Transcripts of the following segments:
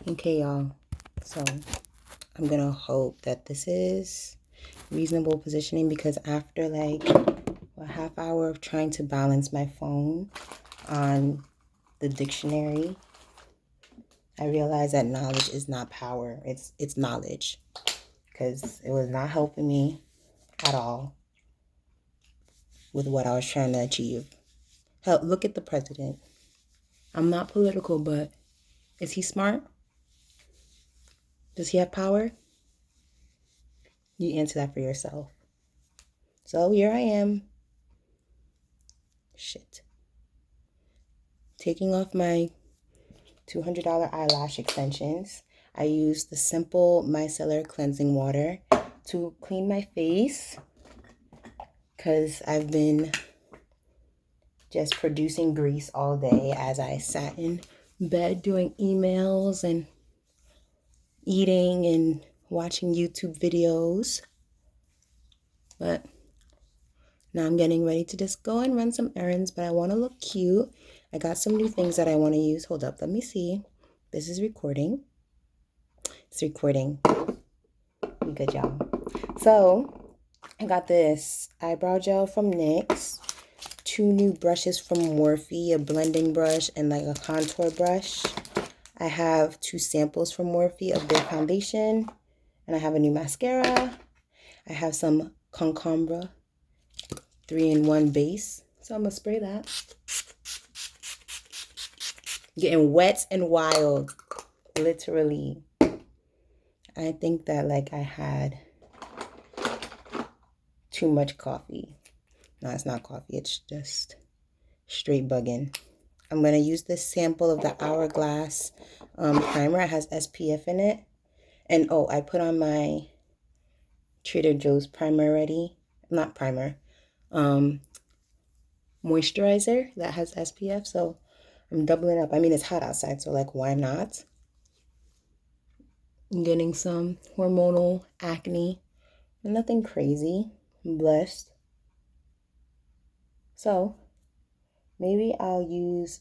Okay, y'all. So I'm gonna hope that this is reasonable positioning, because after like a half hour of trying to balance my phone on the dictionary, I realized that knowledge is not power. It's knowledge, because it was not helping me at all with what I was trying to achieve. Hell, look at the president. I'm not political, but is he smart? Does he have power? You answer that for yourself. So here I am. Shit. Taking off my $200 eyelash extensions. I use the simple micellar cleansing water to clean my face, because I've been just producing grease all day as I sat in bed doing emails and eating and watching YouTube videos. But now I'm getting ready to just go and run some errands, but I want to look cute. I got some new things that I want to use. Hold up, let me see. This is recording. It's recording. Good job. So I got this eyebrow gel from NYX, 2 new brushes from Morphe, a blending brush and like a contour brush. I have 2 samples from Morphe of their foundation, and I have a new mascara. I have some Concombre 3-in-1 base, so I'm gonna spray that. Getting wet and wild, literally. I think that like I had too much coffee. No, it's not coffee, it's just straight bugging. I'm going to use this sample of the Hourglass primer. It has SPF in it. And oh, I put on my Trader Joe's primer already. Not primer. Moisturizer that has SPF. So I'm doubling up. I mean, it's hot outside, so like, why not? I'm getting some hormonal acne. Nothing crazy. I'm blessed. So maybe I'll use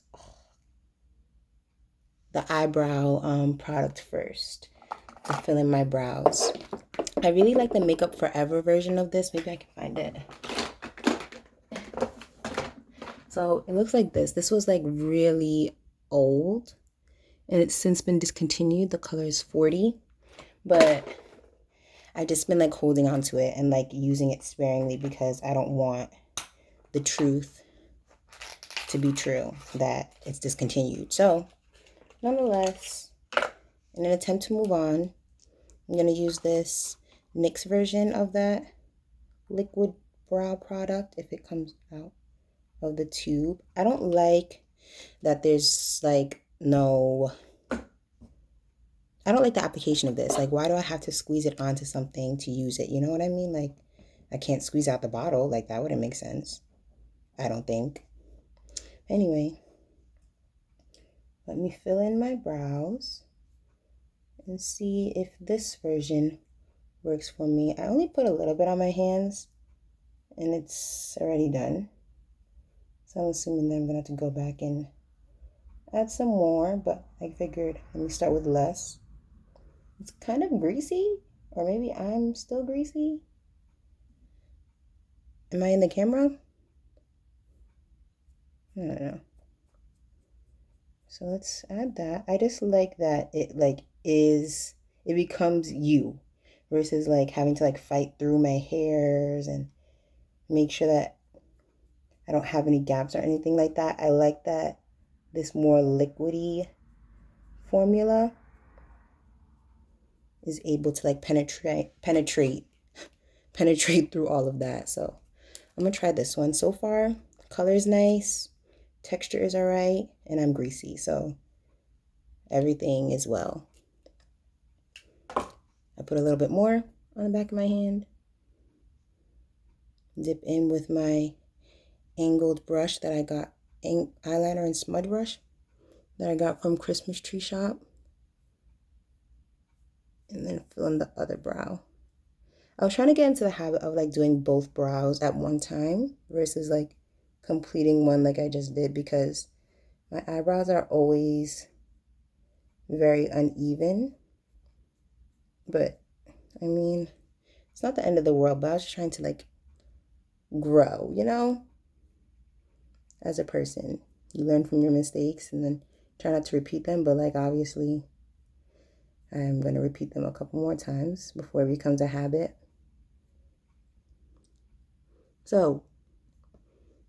the eyebrow product first to fill in my brows. I really like the Makeup Forever version of this. Maybe I can find it. So it looks like this. This was like really old, and it's since been discontinued. The color is 40, but I just been like holding on to it and like using it sparingly, because I don't want the truth to be true that it's discontinued. So nonetheless, in an attempt to move on, I'm going to use this NYX version of that liquid brow product if it comes out of the tube. I don't like that there's like no... I don't like the application of this. Like, why do I have to squeeze it onto something to use it? You know what I mean? Like, I can't squeeze out the bottle. Like, that wouldn't make sense. I don't think. Anyway, let me fill in my brows and see if this version works for me. I only put a little bit on my hands, and it's already done. So I'm assuming that I'm going to have to go back and add some more, but I figured let me start with less. It's kind of greasy, or maybe I'm still greasy. Am I in the camera? I don't know. So let's add that. I just like that it becomes you, versus like having to like fight through my hairs and make sure that I don't have any gaps or anything like that. I like that this more liquidy formula is able to like penetrate through all of that. So I'm gonna try this one. So far, color is nice, texture is all right, and I'm greasy, so everything is well. I put a little bit more on the back of my hand. Dip in with my angled brush that I got, eyeliner and smudge brush that I got from Christmas Tree Shop. And then fill in the other brow. I was trying to get into the habit of like doing both brows at one time versus like completing one like I just did, because my eyebrows are always very uneven. But, I mean, it's not the end of the world, but I was just trying to, like, grow, you know, as a person. You learn from your mistakes and then try not to repeat them, but, like, obviously, I'm going to repeat them a couple more times before it becomes a habit. So,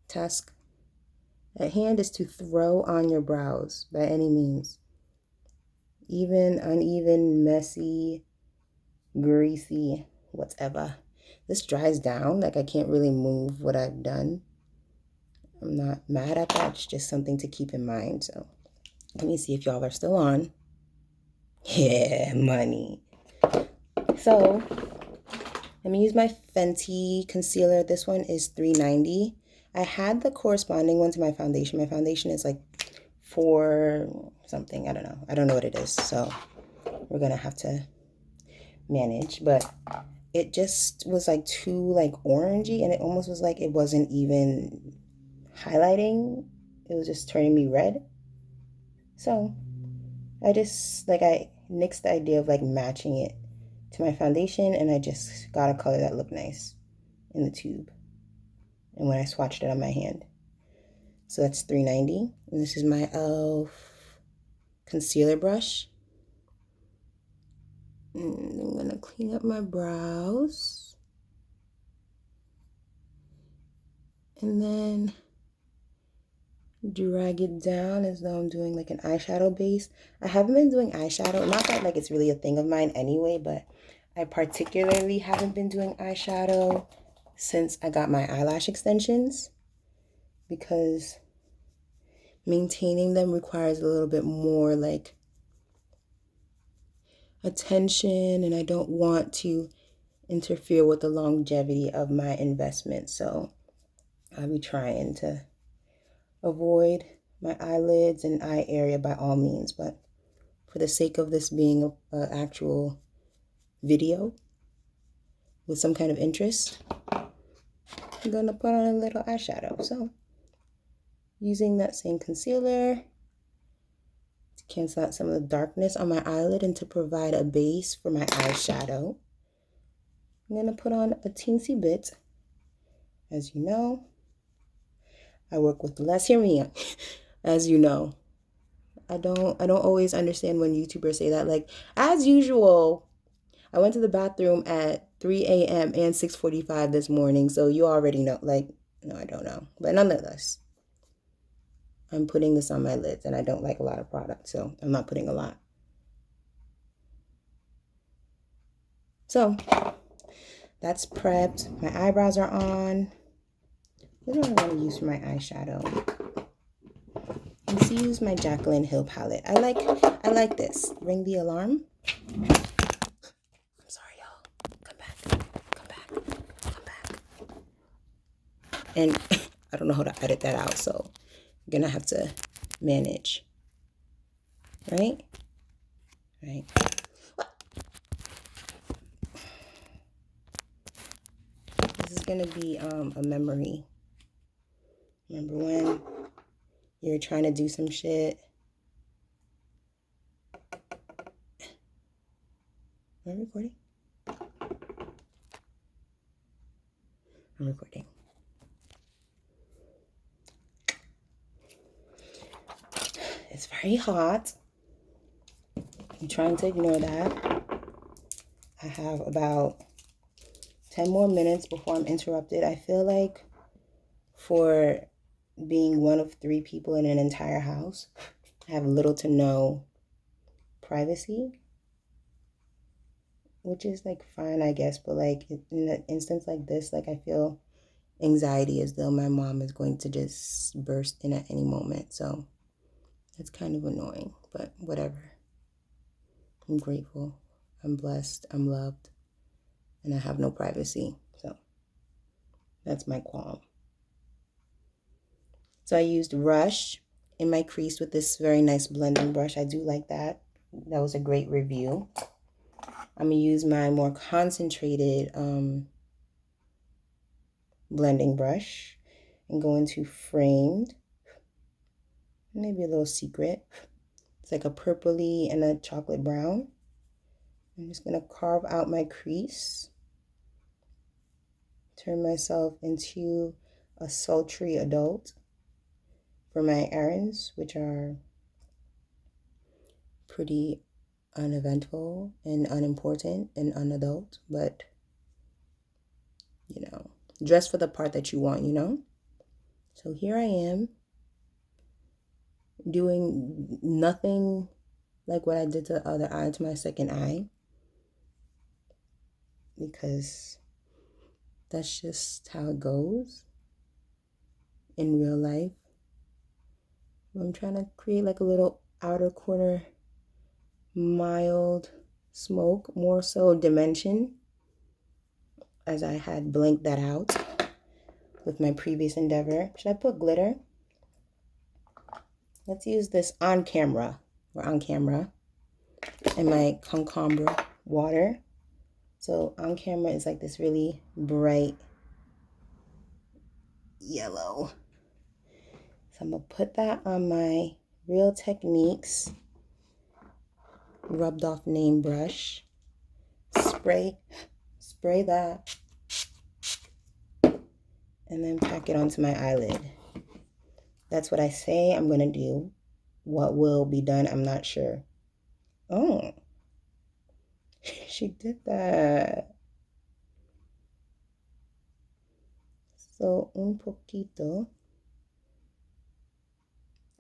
task at hand is to throw on your brows by any means. Even, uneven, messy, greasy, whatever. This dries down, like I can't really move what I've done. I'm not mad at that, it's just something to keep in mind. So let me see if y'all are still on. Yeah, money. So let me use my Fenty concealer. This one is $3.90. I had the corresponding one to my foundation. My foundation is like $4 something. I don't know. I don't know what it is. So we're going to have to manage. But it just was like too like orangey, and it almost was like it wasn't even highlighting. It was just turning me red. So I just like I nixed the idea of like matching it to my foundation, and I just got a color that looked nice in the tube and when I swatched it on my hand. So that's $3.90, and this is my e.l.f. concealer brush. And I'm gonna clean up my brows, and then drag it down as though I'm doing like an eyeshadow base. I haven't been doing eyeshadow, not that like it's really a thing of mine anyway, but I particularly haven't been doing eyeshadow since I got my eyelash extensions, because maintaining them requires a little bit more like attention, and I don't want to interfere with the longevity of my investment. So I'll be trying to avoid my eyelids and eye area by all means, but for the sake of this being a actual video with some kind of interest, I'm gonna put on a little eyeshadow. So using that same concealer to cancel out some of the darkness on my eyelid and to provide a base for my eyeshadow, I'm gonna put on a teensy bit. As you know, I work with less. Hear me out. As you know, I don't always understand when YouTubers say that. Like, as usual, I went to the bathroom at 3 a.m. and 6:45 this morning, so you already know. Like, no, I don't know. But nonetheless, I'm putting this on my lids, and I don't like a lot of product, so I'm not putting a lot. So, that's prepped. My eyebrows are on. What do I want to use for my eyeshadow? Let's use my Jaclyn Hill palette. I like this. Ring the alarm. I'm sorry, y'all. Come back. And I don't know how to edit that out, so I'm gonna have to manage. Right? Right. This is gonna be a memory. Remember when you're trying to do some shit? Am I recording? I'm recording. It's very hot. I'm trying to ignore that. I have about 10 more minutes before I'm interrupted. I feel like for being one of 3 people in an entire house, I have little to no privacy, which is like fine, I guess. But like in an instance like this, like I feel anxiety as though my mom is going to just burst in at any moment. So it's kind of annoying, but whatever. I'm grateful. I'm blessed. I'm loved. And I have no privacy. So that's my qualm. So I used Rush in my crease with this very nice blending brush. I do like that. That was a great review. I'm going to use my more concentrated blending brush and go into Framed. Maybe a little secret. It's like a purpley and a chocolate brown. I'm just going to carve out my crease. Turn myself into a sultry adult for my errands, which are pretty uneventful and unimportant and unadult, but you know, dress for the part that you want, you know? So here I am doing nothing like what I did to the other eye, to my second eye, because that's just how it goes in real life. I'm trying to create like a little outer corner mild smoke, more so dimension, as I had blanked that out with my previous endeavor. Should I put glitter? Let's use this on camera and my concombre water. So on camera is like this really bright yellow. So I'm gonna put that on my Real Techniques rubbed off name brush. Spray that, and then pack it onto my eyelid. That's what I say I'm gonna do. What will be done, I'm not sure. Oh, she did that. So un poquito.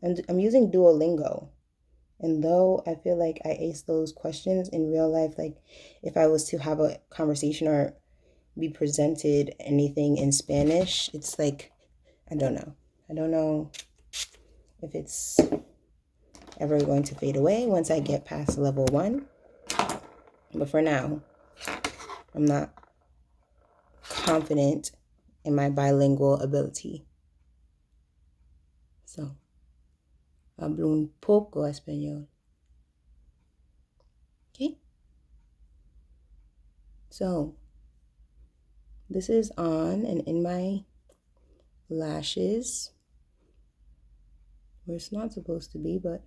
And I'm using Duolingo. And though I feel like I ace those questions in real life, like if I was to have a conversation or be presented anything in Spanish, it's like, I don't know. I don't know if it's ever going to fade away once I get past level 1. But for now, I'm not confident in my bilingual ability. So, hablo un poco español. Okay? So, this is on and in my lashes, where it's not supposed to be, but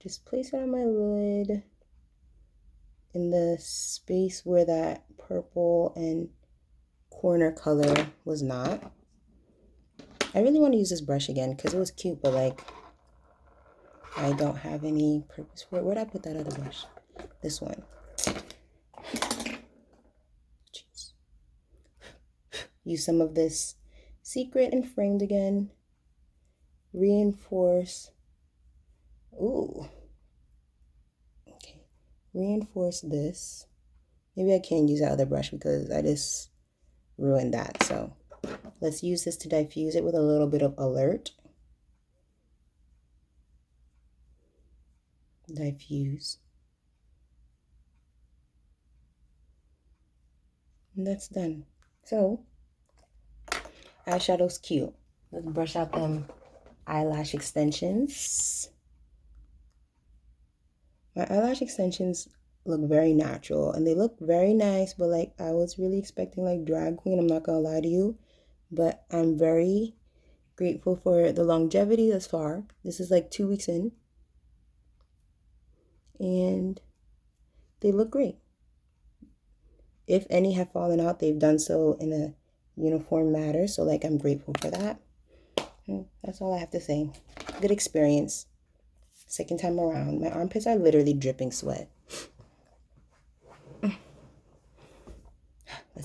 just place it on my lid in the space where that purple and corner color was not. I really want to use this brush again because it was cute, but like I don't have any purpose for it. Where'd I put that other brush? This one. Jeez. Use some of this Secret and Framed again. Reinforce. Ooh. Okay. Reinforce this. Maybe I can't use that other brush because I just ruined that. So let's use this to diffuse it with a little bit of Alert. Diffuse. And that's done. So, eyeshadow's cute. Let's brush out them eyelash extensions. My eyelash extensions look very natural and they look very nice, but like I was really expecting like drag queen, I'm not gonna lie to you. But I'm very grateful for the longevity thus far. This is like 2 weeks in. And they look great. If any have fallen out, they've done so in a uniform manner. So like I'm grateful for that. That's all I have to say. Good experience. Second time around. My armpits are literally dripping sweat. Let's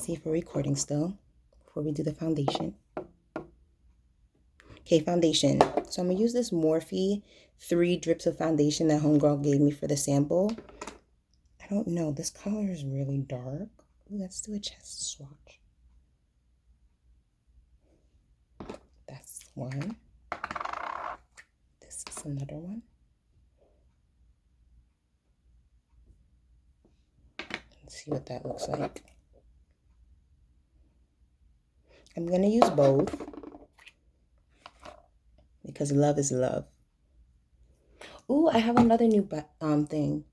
see if we're recording still before we do the foundation. Okay, foundation. So I'm going to use this Morphe 3 drips of foundation that homegirl gave me for the sample. I don't know. This color is really dark. Ooh, let's do a chest swatch. That's one. This is another one. Let's see what that looks like. I'm going to use both because love is love. Ooh, I have another new thing.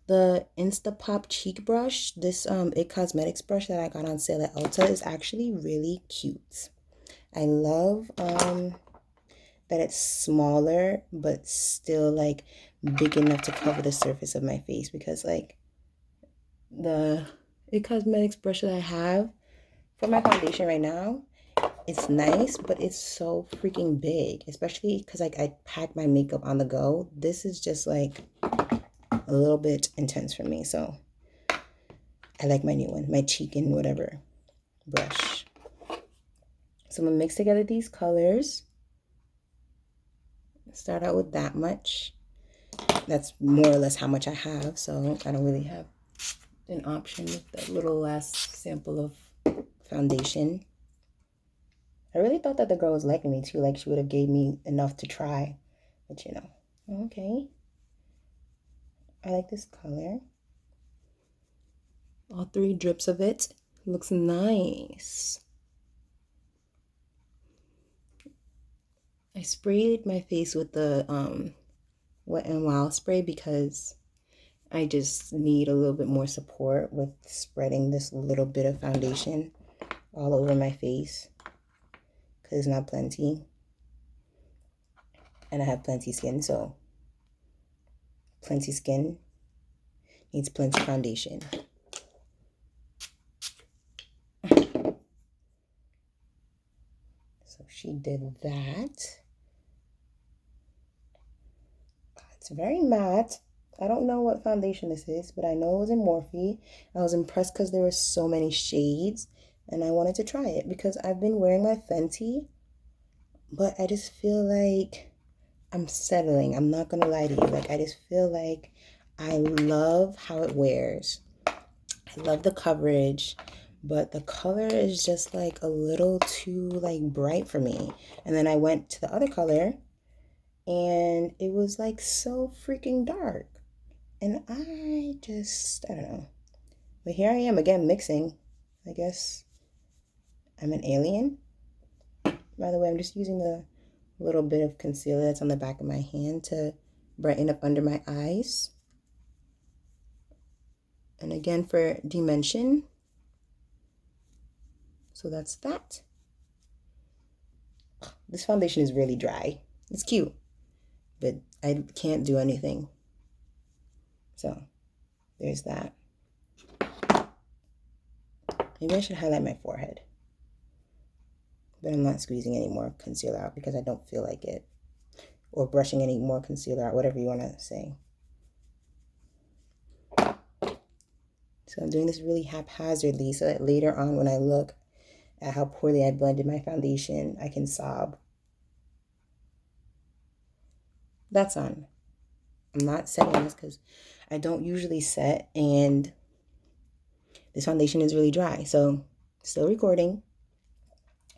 The Instapop cheek brush, this It Cosmetics brush that I got on sale at Ulta is actually really cute. I love that it's smaller, but still like big enough to cover the surface of my face, because like the It Cosmetics brush that I have for my foundation right now, it's nice, but it's so freaking big, especially because like I pack my makeup on the go. This is just like a little bit intense for me, so I like my new one, my cheek and whatever brush. So I'm gonna mix together these colors. Start out with that much. That's more or less how much I have, so I don't really have an option with that little last sample of foundation. I really thought that the girl was liking me too, like she would have gave me enough to try, but you know. Okay, I like this color. All 3 drips of it. Looks nice. I sprayed my face with the Wet n Wild spray because I just need a little bit more support with spreading this little bit of foundation all over my face, because it's not plenty. And I have plenty skin, so plenty skin needs plenty foundation. So she did that. It's very matte. I don't know what foundation this is, but I know it was in Morphe. I was impressed because there were so many shades, and I wanted to try it because I've been wearing my Fenty, but I just feel like I'm settling. I'm not gonna lie to you. Like, I just feel like I love how it wears. I love the coverage, but the color is just like a little too like bright for me. And then I went to the other color and it was like so freaking dark. And I don't know. But here I am again mixing. I guess I'm an alien. By the way, I'm just using the little bit of concealer that's on the back of my hand to brighten up under my eyes. And again for dimension. So that's that. This foundation is really dry. It's cute, but I can't do anything. So there's that. Maybe I should highlight my forehead. But I'm not squeezing any more concealer out because I don't feel like it. Or brushing any more concealer out, whatever you want to say. So I'm doing this really haphazardly so that later on when I look at how poorly I blended my foundation, I can sob. That's on. I'm not setting this because I don't usually set, and this foundation is really dry. So still recording.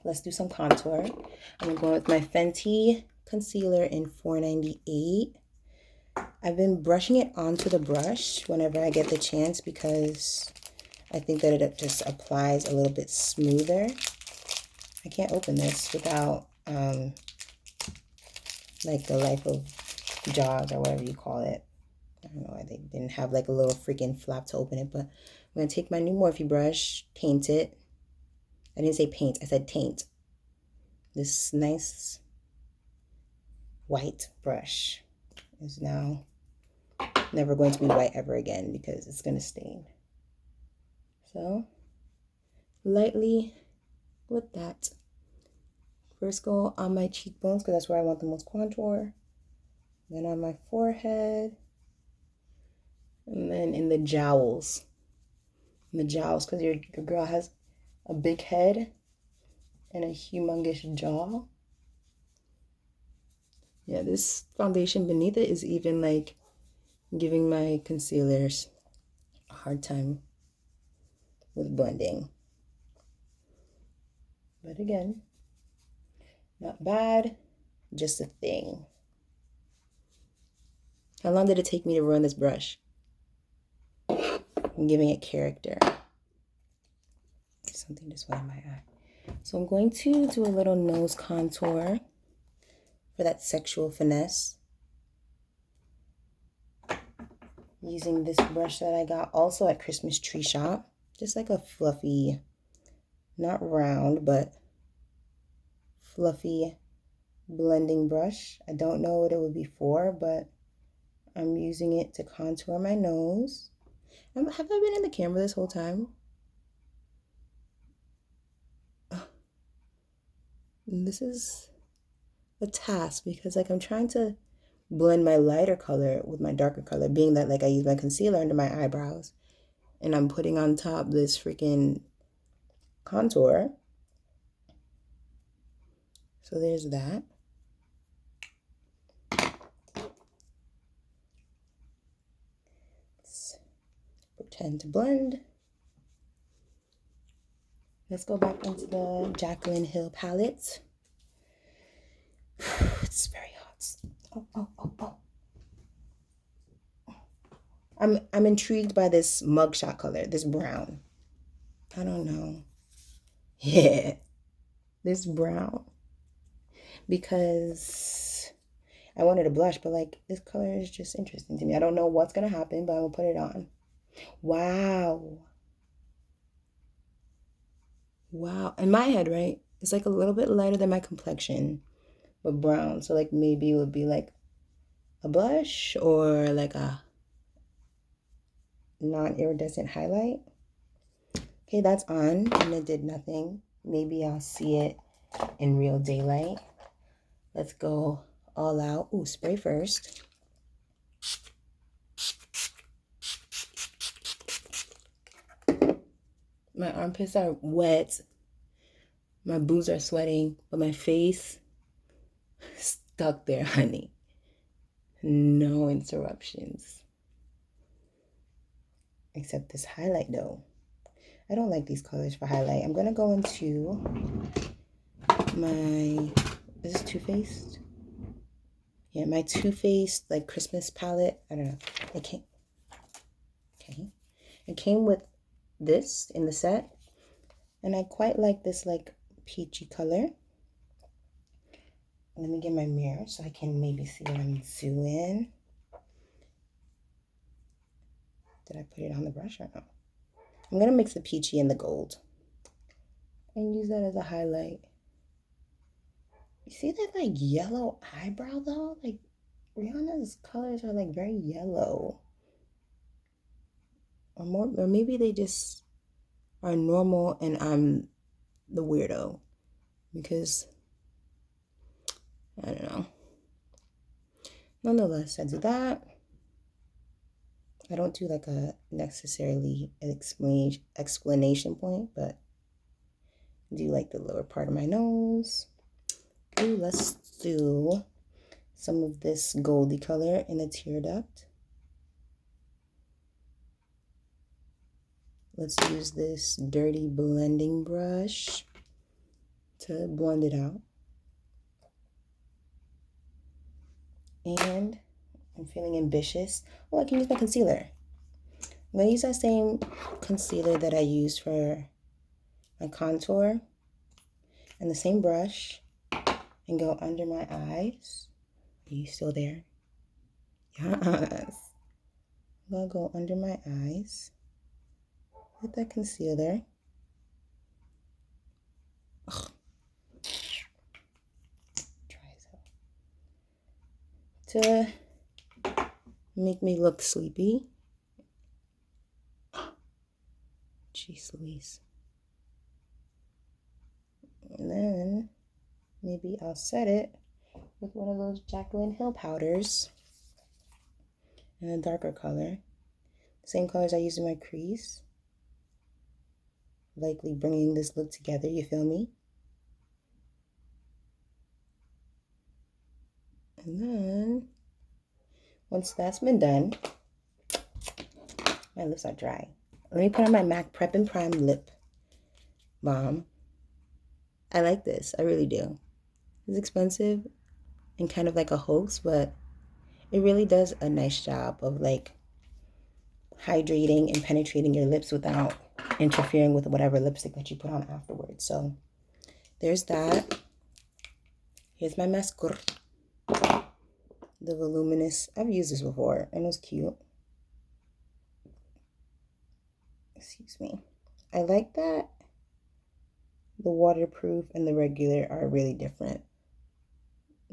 Let's do some contour. I'm going with my Fenty concealer in 498. I've been brushing it onto the brush whenever I get the chance because I think that it just applies a little bit smoother. I can't open this without like the Life of Jaws or whatever you call it. I don't know why they didn't have like a little freaking flap to open it, but I'm going to take my new Morphe brush, taint it. I didn't say paint, I said taint. This nice white brush is now never going to be white ever again because it's going to stain. So, lightly with that. First go on my cheekbones because that's where I want the most contour. Then on my forehead. And then in the jowls. Because your girl has a big head and a humongous jaw. Yeah, this foundation beneath it is even like giving my concealers a hard time with blending. But again, not bad, just a thing. How long did it take me to run this brush? I'm giving it character. Something just went in my eye. So I'm going to do a little nose contour for that sexual finesse. Using this brush that I got also at Christmas Tree Shop. Just like a fluffy, not round, but fluffy blending brush. I don't know what it would be for, but I'm using it to contour my nose. Have I been in the camera this whole time? This is a task because like I'm trying to blend my lighter color with my darker color, being that like I use my concealer under my eyebrows and I'm putting on top this freaking contour. So there's that. Let's pretend to blend. Let's go back into the Jaclyn Hill palette. It's very hot. Oh. I'm intrigued by this mugshot color, this brown. I don't know. Yeah, this brown. Because I wanted a blush, but like this color is just interesting to me. I don't know what's gonna happen, but I'm gonna put it on. Wow. Wow. In my head, right? It's like a little bit lighter than my complexion, but brown. So like maybe it would be like a blush or like a non-iridescent highlight. Okay, that's on and it did nothing. Maybe I'll see it in real daylight. Let's go all out. Ooh, spray first. My armpits are wet. My boobs are sweating, but my face stuck there, honey. No interruptions. Except this highlight though. I don't like these colors for highlight. I'm gonna go into my, is this Too Faced? Yeah, my Too Faced like Christmas palette. I don't know. It came with this in the set. And I quite like this like peachy color. Let me get my mirror so I can maybe see what I'm doing. Did I put it on the brush or no? I'm gonna mix the peachy and the gold and use that as a highlight. You see that like yellow eyebrow though? Like Rihanna's colors are like very yellow. Or maybe they just are normal and I'm the weirdo because I don't know. Nonetheless, I do that. I don't do like a necessarily an explanation point, but I do like the lower part of my nose. Ooh, let's do some of this goldy color in a tear duct. Let's use this dirty blending brush to blend it out. And I'm feeling ambitious. Oh, I can use my concealer. I'm going to use that same concealer that I used for my contour and the same brush and go under my eyes. Are you still there? Yes. I'm going to go under my eyes with that concealer. Ugh. Dry as hell. To make me look sleepy. Jeez Louise. And then maybe I'll set it with one of those Jaclyn Hill powders in a darker color. Same colors I use in my crease. Likely bringing this look together, you feel me? And then, once that's been done, my lips are dry. Let me put on my MAC Prep and Prime Lip Balm. I like this, I really do. It's expensive and kind of like a hoax, but it really does a nice job of like hydrating and penetrating your lips without interfering with whatever lipstick that you put on afterwards. So there's that. Here's my mascara. The voluminous. I've used this before and it was cute. Excuse me. I like that the waterproof and the regular are really different.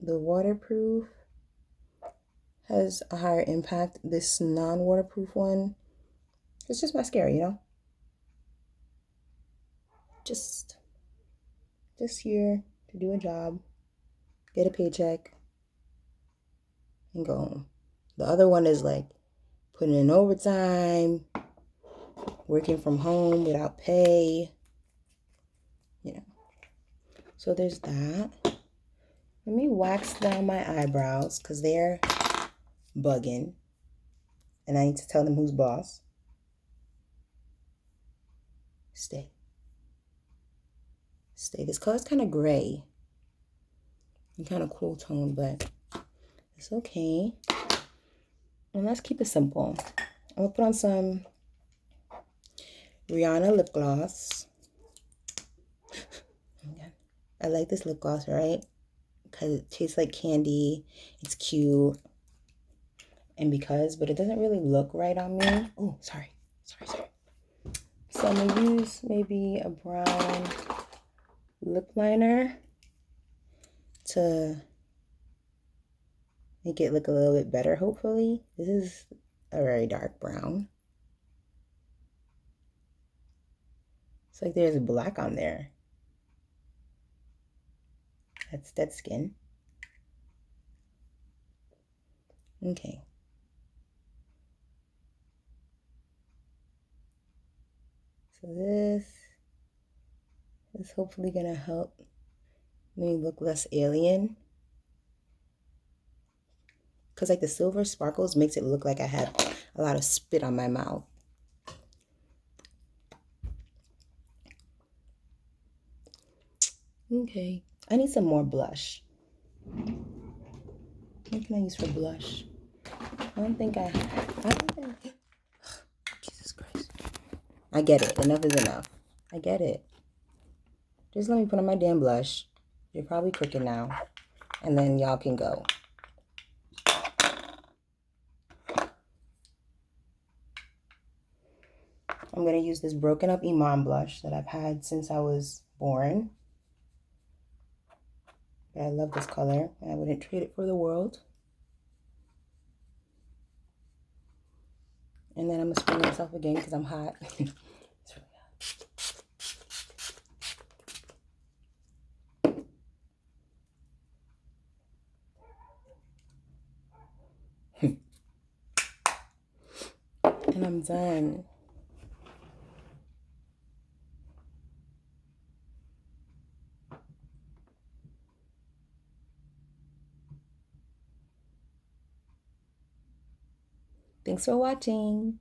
the waterproof has a higher impact. This non-waterproof one, it's just mascara, you know? Just here to do a job, get a paycheck, and go home. The other one is like putting in overtime, working from home without pay, you know. So there's that. Let me wax down my eyebrows because they're bugging. And I need to tell them who's boss. Stay. This color's kind of gray and kind of cool tone, but it's okay. And let's keep it simple. I'm gonna put on some Rihanna lip gloss. I like this lip gloss, right? Because it tastes like candy. It's cute. And but it doesn't really look right on me. Oh, sorry. So I'm gonna use maybe a brown lip liner to make it look a little bit better, hopefully. This is a very dark brown. It's like there's black on there. That's dead skin. Okay. So this is hopefully gonna help me look less alien. Because like the silver sparkles makes it look like I have a lot of spit on my mouth. Okay, I need some more blush. What can I use for blush? I don't think Jesus Christ. I get it. Enough is enough. I get it. Just let me put on my damn blush. You're probably crooked now. And then y'all can go. I'm going to use this Broken Up Iman blush that I've had since I was born. But I love this color. I wouldn't trade it for the world. And then I'm going to spray myself again because I'm hot. It's really hot. And I'm done. Thanks for watching.